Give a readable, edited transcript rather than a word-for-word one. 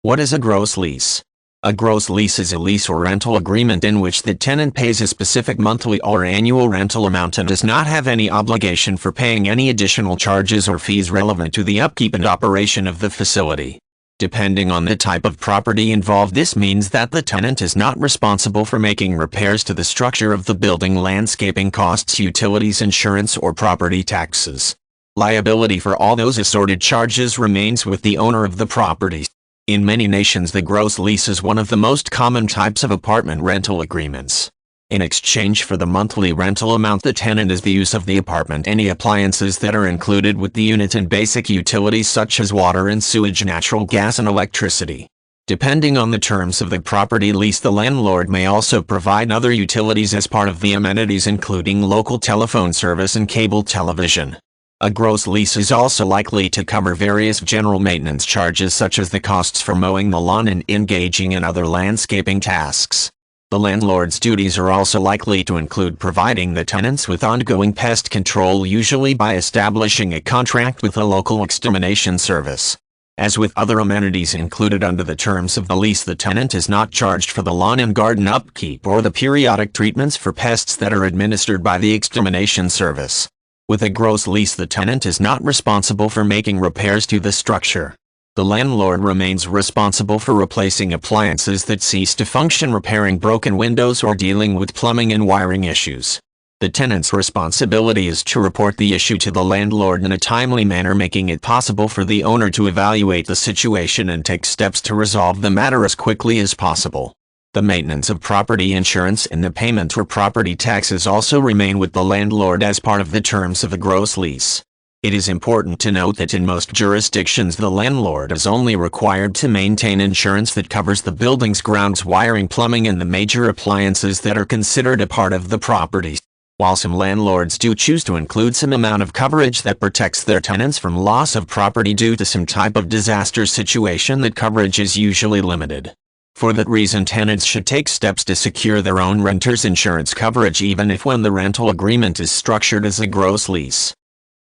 What is a gross lease? A gross lease is a lease or rental agreement in which the tenant pays a specific monthly or annual rental amount and does not have any obligation for paying any additional charges or fees relevant to the upkeep and operation of the facility. Depending on the type of property involved, this means that the tenant is not responsible for making repairs to the structure of the building, landscaping costs, utilities, insurance, or property taxes. Liability for all those assorted charges remains with the owner of the property. In many nations, the gross lease is one of the most common types of apartment rental agreements. In exchange for the monthly rental amount, the tenant is the use of the apartment, any appliances that are included with the unit, and basic utilities such as water and sewage, natural gas, and electricity. Depending on the terms of the property lease, the landlord may also provide other utilities as part of the amenities, including local telephone service and cable television. A gross lease is also likely to cover various general maintenance charges such as the costs for mowing the lawn and engaging in other landscaping tasks. The landlord's duties are also likely to include providing the tenants with ongoing pest control, usually by establishing a contract with a local extermination service. As with other amenities included under the terms of the lease, the tenant is not charged for the lawn and garden upkeep or the periodic treatments for pests that are administered by the extermination service. With a gross lease, the tenant is not responsible for making repairs to the structure. The landlord remains responsible for replacing appliances that cease to function, repairing broken windows, or dealing with plumbing and wiring issues. The tenant's responsibility is to report the issue to the landlord in a timely manner, making it possible for the owner to evaluate the situation and take steps to resolve the matter as quickly as possible. The maintenance of property insurance and the payment for property taxes also remain with the landlord as part of the terms of a gross lease. It is important to note that in most jurisdictions, the landlord is only required to maintain insurance that covers the building's grounds, wiring, plumbing, and the major appliances that are considered a part of the property. While some landlords do choose to include some amount of coverage that protects their tenants from loss of property due to some type of disaster situation, that coverage is usually limited. For that reason, tenants should take steps to secure their own renter's insurance coverage, even if when the rental agreement is structured as a gross lease.